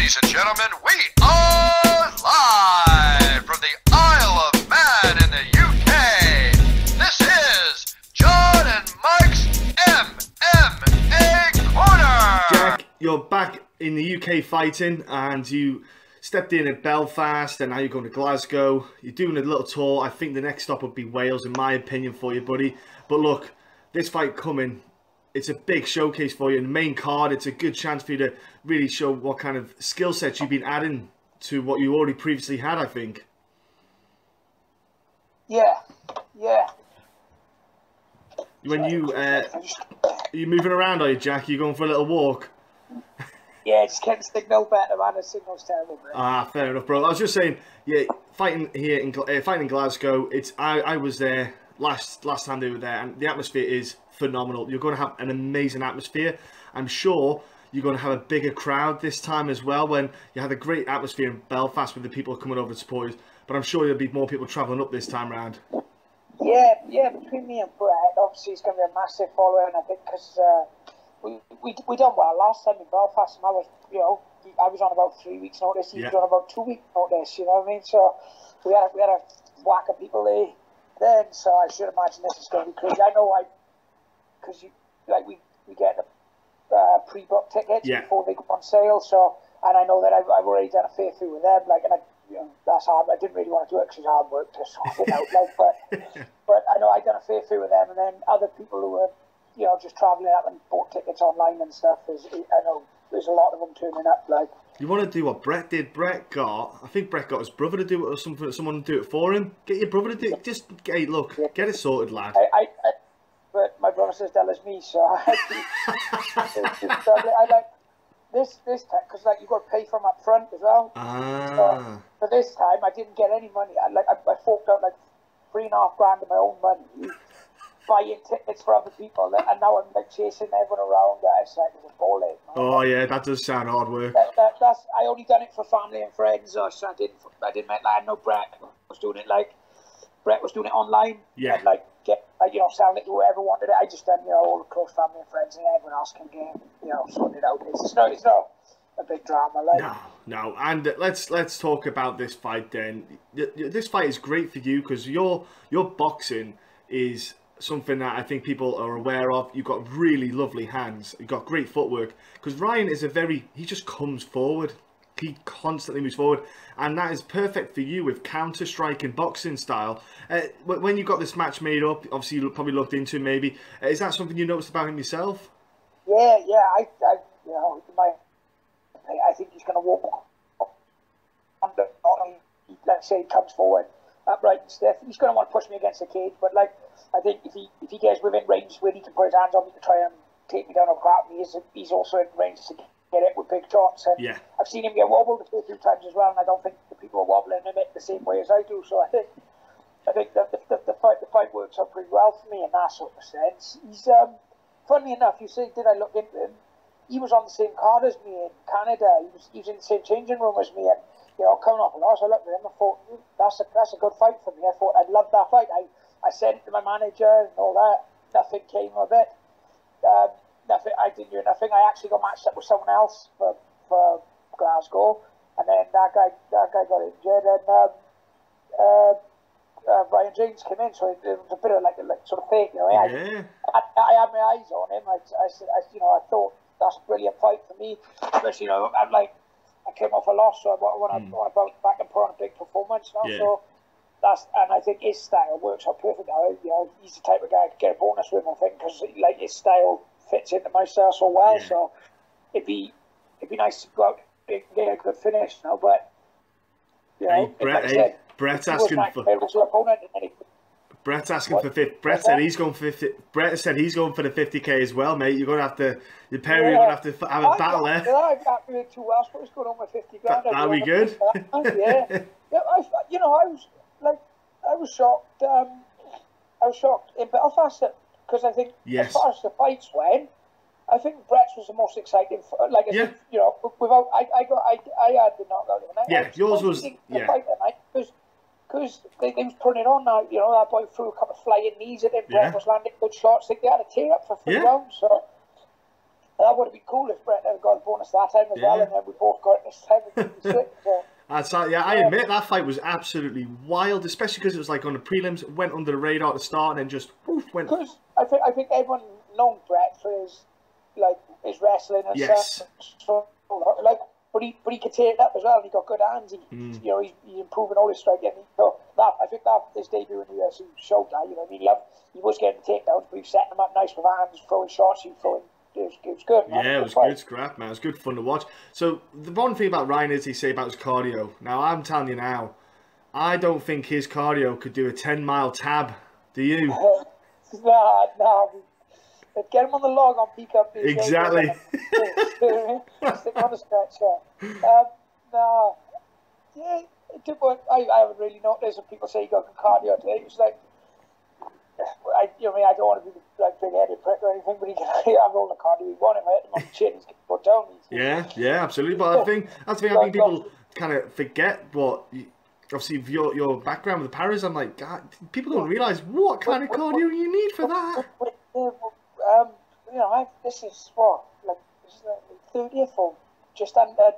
Ladies and gentlemen, we are live from the Isle of Man in the UK. This is John and Mike's MMA Corner. Jack, you're back in the UK fighting, and you stepped in at Belfast, and now you're going to Glasgow. You're doing a little tour. I think the next stop would be Wales, in my opinion, for you, buddy. But look, this fight coming, it's a big showcase for you in the main card. It's a good chance for you to really show what kind of skill sets you've been adding to what you already previously had, I think. Yeah. When you are you moving around, are you, Jack? You going for a little walk? Yeah, just getting the signal better, man. The signal's terrible, man. Ah, fair enough, bro. I was just saying, yeah, fighting here in fighting in Glasgow. I was there last time they were there, and the atmosphere is phenomenal. You're going to have an amazing atmosphere. I'm sure you're going to have a bigger crowd this time as well. When you had a great atmosphere in Belfast with the people coming over to support you, but I'm sure there'll be more people travelling up this time round. Yeah. Between me and Brett, obviously it's going to be a massive following. I think because we done well last time in Belfast, and I was on about 3 weeks' notice. He was on about 2 weeks' notice. You know what I mean? So we had a whack of people there then. So I should imagine this is going to be crazy. I know, because we get the pre-book tickets before they go on sale. So, and I know that I've already done a fair few with them. That's hard. I didn't really want to do it because it's hard work to sort it out. But I know I've done a fair few with them, and then other people who were just travelling up and bought tickets online and stuff. I know there's a lot of them turning up. You want to do what Brett did? I think Brett got his brother to do it, or something. Someone to do it for him. Get your brother to do it. Just get it sorted, lad. But my brother says that as me, so I like this time because you got to pay for them up front as well. So, but this time I didn't get any money. I forked out $3.5 grand of my own money buying tickets for other people, and now I'm chasing everyone around. It's like it's a ball ache. Oh yeah, that does sound hard work. I only done it for family and friends. So I didn't make I know Brett was doing it Brett was doing it online. Yeah. And selling it to whoever wanted it. I just done all the close family and friends, and everyone else can sort it out. It's not a big drama. No. And let's talk about this fight then. This fight is great for you because your boxing is something that I think people are aware of. You've got really lovely hands. You've got great footwork. Because Ryan is he just comes forward. He constantly moves forward. And that is perfect for you with counter-striking boxing style. When you got this match made up, obviously you probably looked into it maybe. Is that something you noticed about him yourself? Yeah. I think he's going to walk under. Let's say he comes forward upright and stiff. He's going to want to push me against the cage, but I think if he gets within range where he can put his hands on me to try and take me down or grab me, he's also in range to get it with big shots. And I've seen him get wobbled a few times as well, and I don't think the people are wobbling him the same way as I do. So I think that the fight works out pretty well for me in that sort of sense. He's funnily enough, you say, did I look into him? He was on the same card as me in Canada. He was in the same changing room as me, and coming off a loss, I looked at him and thought, that's a good fight for me. I thought I'd love that fight. I sent it to my manager and all that. Nothing came of it. Nothing. I didn't do nothing. I actually got matched up with someone else for Glasgow, and then that guy got injured, and Brian James came in, so it was a bit of sort of fake, I had my eyes on him. I thought that's a brilliant fight for me, especially I came off a loss, so I want to bounce back and put on a big performance now. Yeah. So and I think his style works out perfect. He's the type of guy I could get a bonus with, I think, because his style fits into my style so well. Yeah. So it'd be nice to go out and get a good finish now. But Brett's asking for. Brett's asking for 50. Brett said he's going for 50. Brett said he's going for the 50k as well, mate. You're going to have to. You're going to have to have a battle there. I've got really 2 hours. What's going on with 50 grand? That'll be good. I was shocked. I was shocked in Belfast because I think as far as the fights went, I think Brett's was the most exciting. Without I had the knockout of the night. Yeah, yours was. Because they was putting it on now. That boy threw a couple of flying knees at him. Brett was landing good shots. I think they had a tear up for 3 rounds. So That would have been cool if Brett had got a bonus that time as well, and then we both got it this time. I admit that fight was absolutely wild, especially because it was like on the prelims, it went under the radar at the start, and then just went. Because I think everyone known Brett for his wrestling and stuff. So, like, but he could tear it up as well. He got good hands. He's improving all his striking. So I think that his debut in the UFC showed that. You know, I mean, he was getting takedowns, but he was setting them up nice with hands, throwing shots, It was good, man. Yeah, it was good scrap, man. It was good fun to watch. So the one thing about Ryan is he say about his cardio. Now I'm telling you now, I don't think his cardio could do a 10-mile tab. Do you? No. Get him on the log on peak up. Exactly. Stick on the stretcher. No. Yeah, I haven't really noticed when people say you got good cardio today. It's like, I don't want to be like big-headed prick or anything, but he can have all the cardio he wants. Him on the chin, he's going to put down. Yeah, absolutely. But I think people kind of forget what. Obviously, your background with the Paras, I'm like, God, people don't realise what kind of cardio you need for that. This is what, like, this is the 30th or just under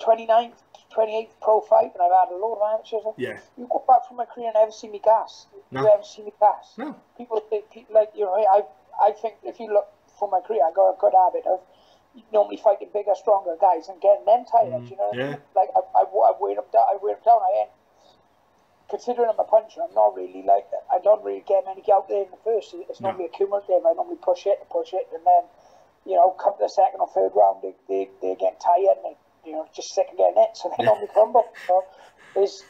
29th, 28th pro fight, and I've had a lot of amateurs. Yeah. You go back from my career and never see me gas. No. You haven't seen me gas. No. People like, I think if you look for my career, I got a good habit of normally fighting bigger, stronger guys and getting them tired. You know what I mean? Like, I wear them down. Considering I'm a puncher, I'm not really like, I don't really get many out there in the first. It's normally a cumulative. I normally push it, and then, come to the second or third round, they get tired and they, just sick of getting it, so they normally crumble. So that's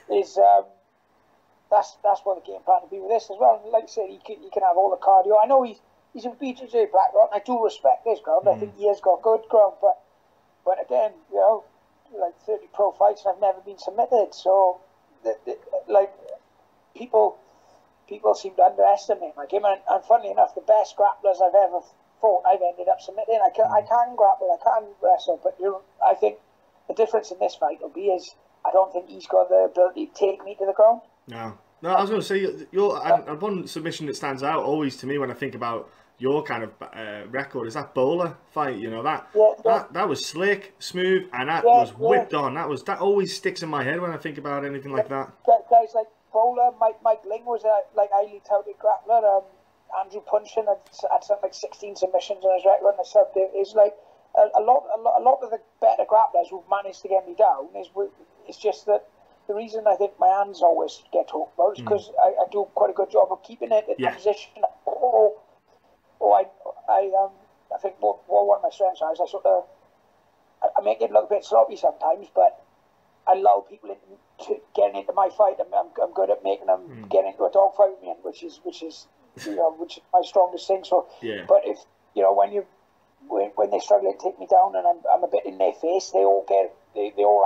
what the game plan to be with this as well. And like I said, he can have all the cardio. I know he's in BJJ Blackrock. I do respect his ground. I think he has got good ground, but again, like 30 pro fights, and I've never been submitted, so. Like people seem to underestimate my game, and funnily enough, the best grapplers I've ever fought, I've ended up submitting. I can grapple, I can wrestle, but I think the difference in this fight will be is I don't think he's got the ability to take me to the ground. No, I was going to say one submission that stands out always to me when I think about your kind of record is that bowler fight. That was slick, smooth, and that was whipped on. That always sticks in my head when I think about anything like that. Guys like bowler, Mike Ling was like highly touted grappler. Andrew Punchin had something like 16 submissions on his record, and I said it's like a lot of the better grapplers who've managed to get me down it's just that the reason I think my hands always get talked about is because I do quite a good job of keeping it in position. I think what one of my strengths is I make it look a bit sloppy sometimes, but I allow people into getting into my fight. I'm good at making them get into a dogfight with me, which is my strongest thing. So, but if when they struggle to take me down and I'm a bit in their face, they all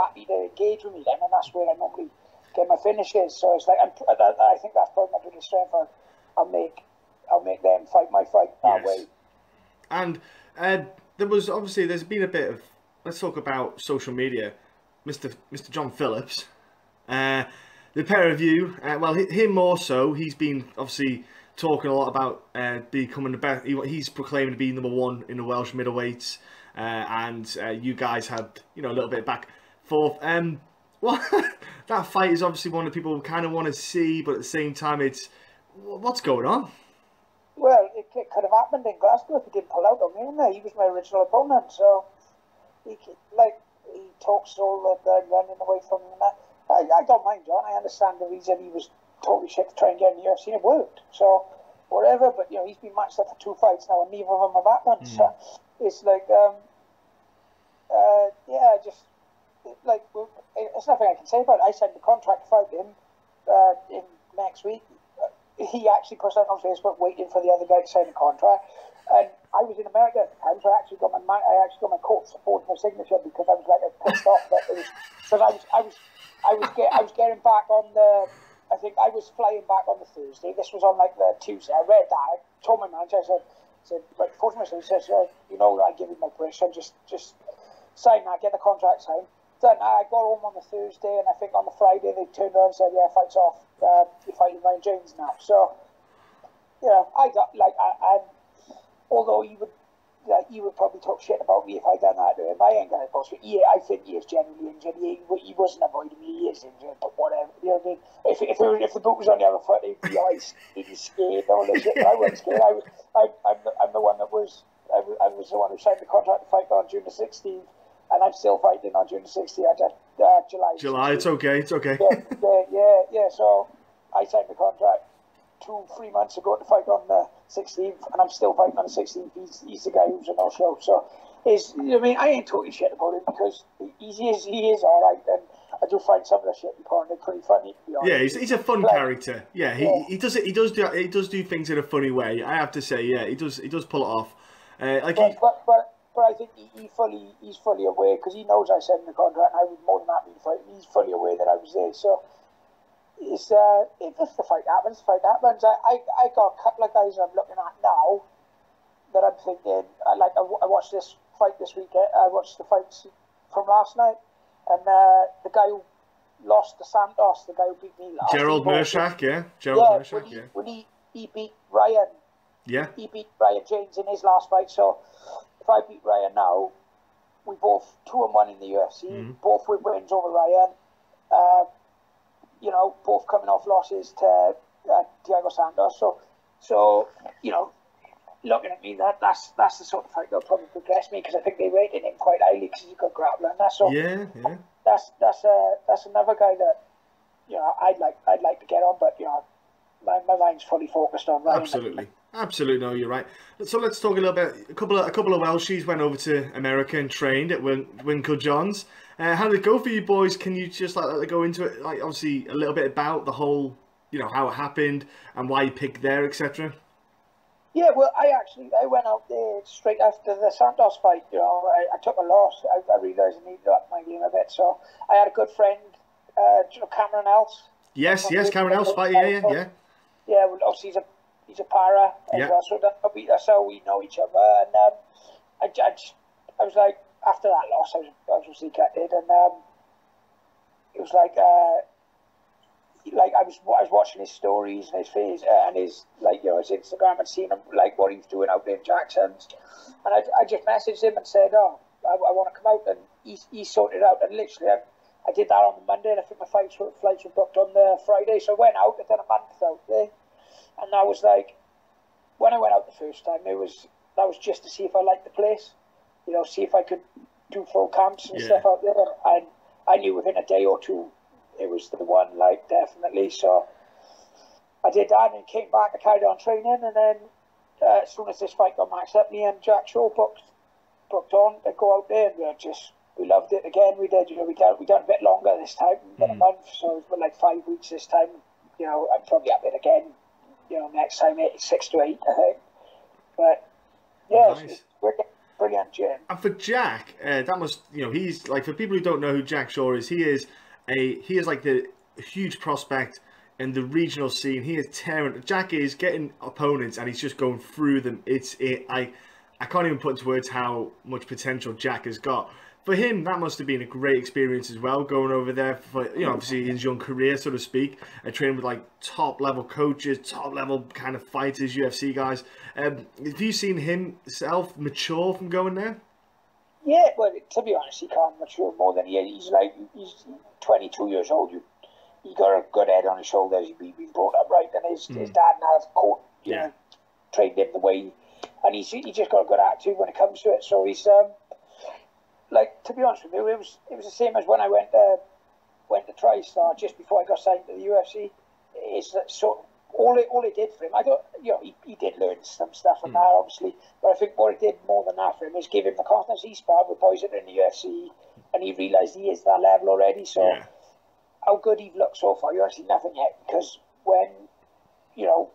happy to engage with me then, and that's where I normally get my finishes. So it's like I think that's probably my biggest strength. I'll make them fight my fight that way. And there's been a bit of, let's talk about social media. Mr. John Phillips, the pair of you, him more so, he's been obviously talking a lot about becoming the best. He's proclaiming to be #1 in the Welsh middleweights, and you guys had a little bit back forth. That fight is obviously one that people kind of want to see, but at the same time, it's what's going on. Well, it could have happened in Glasgow if he didn't pull out on me. He was my original opponent, so he talks all that I'm running away from him. I don't mind, John. I understand the reason he was totally shit to try and get in the UFC. It worked, so whatever. But he's been matched up for 2 fights now, and neither of them have happened. So it's like, it's nothing I can say about it. I signed the contract to fight him in next week. He actually put something on Facebook waiting for the other guy to sign the contract, and I was in America at the time, so I actually got my court support my signature because I was like pissed off that it was because I was getting back on the. I think I was flying back on the Thursday. This was on like the Tuesday. I read that. I told my manager. I said, like, fortunately, he says, I give you my permission. Just sign that. Get the contract signed. Then I got home on the Thursday, and I think on the Friday they turned around and said, "Yeah, fight's off. You're fighting Ryan James now." So, I got like, although he would, like, he would probably talk shit about me if I done that to him. I ain't gonna bullshit. I think he is genuinely injured. He wasn't avoiding me. He is injured, but whatever. You know what I mean? If the boot was on the other foot, he'd be scared and all this shit. But I wasn't scared. I'm the one that was. I was the one who signed the contract to fight on June the 16th, and I'm still fighting on June the 16th. I just July. July. 16th. It's okay. It's okay. Yeah. So I signed the contract 2-3 months ago to fight on the 16th, and I'm still fighting on the 16th. He's the guy who's a no-show. So, I mean, I ain't talking shit about him because he is all right, and I do find some of the shit he put on pretty funny, to be honest. Yeah, he's a fun character. Yeah, he does do things in a funny way. I have to say, yeah, he does pull it off. But I think he's fully aware, because he knows I signed the contract, and I was more than happy to fight. He's fully aware that I was there. So if the fight happens, I got a couple of guys I'm looking at now that I'm thinking, I watched this fight this weekend. I watched the fights from last night, and the guy who lost to Santos, the guy who beat me last. Gerald Mershak, yeah. When he beat Ryan. Yeah. He beat Ryan James in his last fight. So if I beat Ryan now, we both 2-1 in the UFC, both with wins over Ryan. Both coming off losses to Thiago Santos. So looking at me, that's the sort of fight that'll probably progress me, because I think they rated him quite highly because he's a good grappler. And that's that's another guy that I'd like to get on, but my mind's fully focused on Ryan. Absolutely, no, you're right. So let's talk a little bit. A couple of Welshies went over to America and trained at WinkleJohn's. How did it go for you boys? Can you just go into it, obviously a little bit about the whole, how it happened and why you picked there, etc. Yeah, well, I went out there straight after the Santos fight. I took a loss. I realised I needed to up my game a bit. So I had a good friend, Cameron Else. Yes, Cameron Else fight. Yeah. Yeah, well, obviously he's a para as well, so that's how we know each other. And I was like, after that loss, I was obviously gutted, and it was like I was watching his stories and his face and his his Instagram, and seeing him what he was doing out there in Jackson's, and I just messaged him and said, I want to come out, and he sorted it out, and literally I did that on the Monday, and I think my flights were booked on the Friday, so I went out. I did a month out there. And I was like, when I went out the first time, that was just to see if I liked the place, see if I could do full camps and stuff out there. And I knew within a day or two it was the one, definitely. So I did that and came back. I carried on training, and then as soon as this fight got matched up, me and Jack Shaw booked on to go out there, and we loved it again. We did, we done a bit longer this time, a month, so it was 5 weeks this time. I'm probably up it again. Next time 6 to 8, I think. But yeah, nice. It's brilliant gym. And for Jack, that must he's for people who don't know who Jack Shaw is, he is the huge prospect in the regional scene. He is tearing. Jack is getting opponents and he's just going through them. I can't even put into words how much potential Jack has got. For him, that must have been a great experience as well, going over there for, obviously his young career, so to speak, and training with top-level coaches, top-level kind of fighters, UFC guys. Have you seen himself mature from going there? Yeah, well, to be honest, he can't mature more than he is. He's 22 years old. He got a good head on his shoulders. He's been brought up right, and his dad now has trained him the way, and he just got a good attitude when it comes to it. So he's to be honest with you, it was the same as when I went to TriStar just before I got signed to the UFC. It's all it did for him. I don't, he did learn some stuff from that, obviously, but I think what it did more than that for him is give him the confidence. He sparred with boys that are in the UFC, and he realised he is that level already. So how good he's looked so far, you haven't seen nothing yet, because when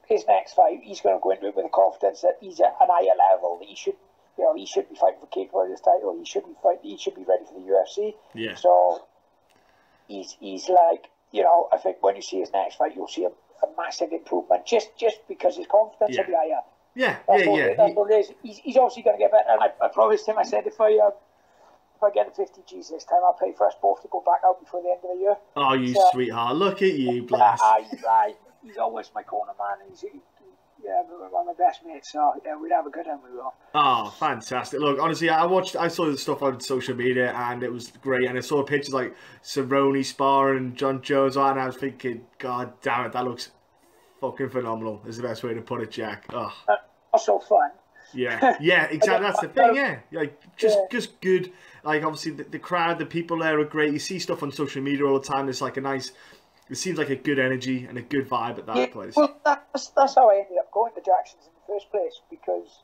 his next fight, he's going to go into it with the confidence that he's at an higher level, that he should be fighting for Cage Warriors title. He should be ready for the UFC. Yeah. So he's I think when you see his next fight, you'll see a massive improvement just because his confidence will be higher. Yeah. That's what it is. He's obviously going to get better. And I promised him. I said if I get the 50 G's this time, I'll pay for us both to go back out before the end of the year. Oh, you sweetheart! Look at you, bless. He's always my corner man. Yeah, one of my best mates, so yeah, we'd have a good one, we will. Oh, fantastic. Look, honestly, I saw the stuff on social media and it was great. And I saw pictures like Cerrone, Sparring, and John Jones on, and I was thinking, God damn it, that looks fucking phenomenal, is the best way to put it, Jack. Oh. Also fun. Yeah, yeah, exactly. That's the thing, yeah. Like, just good. Like, obviously, the crowd, the people there are great. You see stuff on social media all the time. It's like a nice... It seems like a good energy and a good vibe at that place. Well, that's how I ended up going to Jackson's in the first place, because,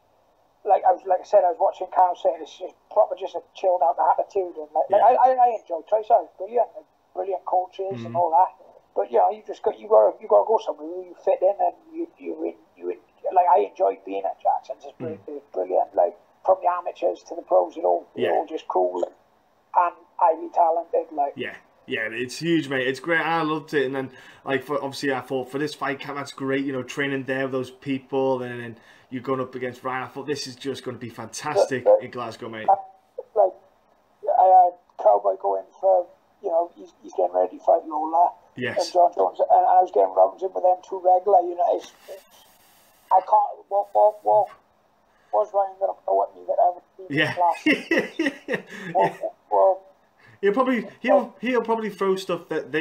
like I said, I was watching Carl saying it's just proper, just a chilled out attitude, and I enjoyed Tracer. Brilliant coaches and all that. But you know, you got to go somewhere where you fit in, and you like, I enjoyed being at Jackson's. It's brilliant. Like, from the amateurs to the pros, they're all just cool and highly talented. Like, yeah, it's huge, mate. It's great. I loved it. And then, like, obviously, I thought for this fight camp, that's great. You know, training there with those people, and then you're going up against Ryan. I thought this is just going to be fantastic in Glasgow, mate. Like, I had Cowboy going for, you know, he's getting ready to fight Lola. Yes. And John Jones, and I was getting rounds in with them two regular. You know, I can't. What was Ryan going to throw at me that I haven't seen in class? Well, He'll probably throw stuff that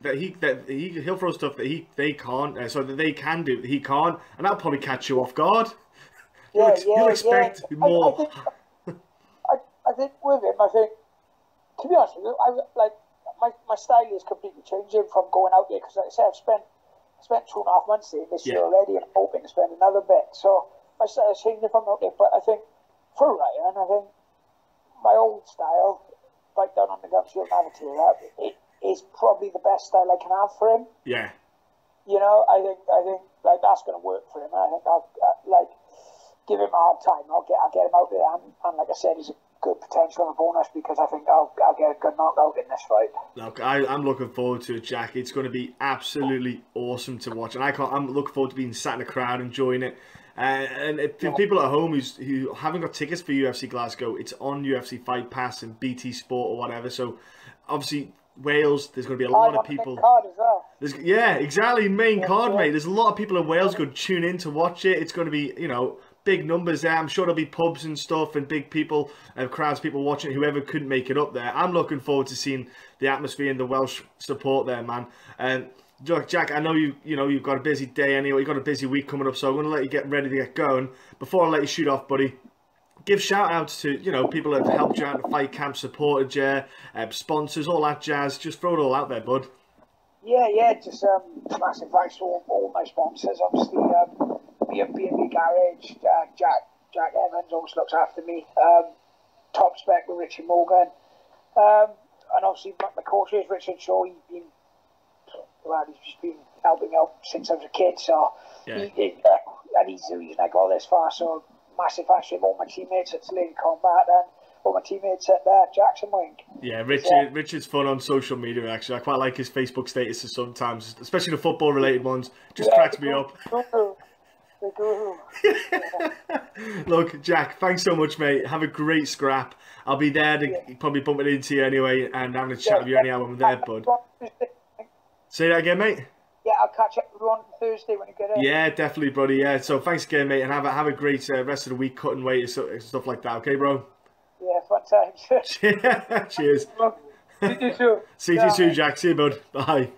he'll throw stuff that they can't, so that they can do that he can't, and that'll probably catch you off guard. You'll expect more. I think with him, to be honest with you, my style is completely changing from going out there, because like I said, I've spent 2.5 months there this year already, and I'm hoping to spend another bit. So my style is changing from out there, but I think for Ryan, I think my old style, right down on the gum shield navigator, it is probably the best style I can have for him. Yeah. You know, I think like that's going to work for him. I think I'll like give him a hard time. I'll get him out there, and like I said, he's a good potential and a bonus, because I think I'll get a good knockout in this fight. Look, I'm looking forward to it, Jack. It's going to be absolutely awesome to watch, and I'm looking forward to being sat in the crowd enjoying it. And for people at home who haven't got tickets for UFC Glasgow, it's on UFC Fight Pass and BT Sport or whatever. So obviously Wales, there's going to be a lot of people. Card as well. Yeah, exactly, main card, mate. There's a lot of people in Wales going to tune in to watch it. It's going to be, you know, big numbers there. I'm sure there'll be pubs and stuff and big people, crowds, people watching it, whoever couldn't make it up there. I'm looking forward to seeing the atmosphere and the Welsh support there, man. And Jack, I know you've got a busy day anyway. You've got a busy week coming up, so I'm going to let you get ready to get going. Before I let you shoot off, buddy, give shout-outs to, you know, people that have helped you out in the fight camp, supported you, sponsors, all that jazz. Just throw it all out there, bud. Yeah, just massive thanks to all my sponsors. Obviously, B&B Garage, Jack Evans always looks after me. Top Spec with Richard Morgan. And obviously my coaches, Richard Shaw, he's just been helping me out since I was a kid, so and he's the reason I got this far. So massive thanks to all my teammates at Lady Combat and all my teammates at Jackson Wink. Yeah, Richard's fun on social media, actually. I quite like his Facebook statuses sometimes, especially the football related ones. Just cracks me up. Look, Jack, thanks so much, mate. Have a great scrap. I'll be there to probably bump it into you anyway, and having a chat with you anyhow when I'm there, bud. Say that again, mate. Yeah, I'll catch up with you on Thursday when you get in. Yeah, definitely, buddy. Yeah, so thanks again, mate, and have a great rest of the week, cutting weight and stuff like that. Okay, bro? Yeah, fun times. Cheers. See you soon. See you soon, Jack. See you, bud. Bye.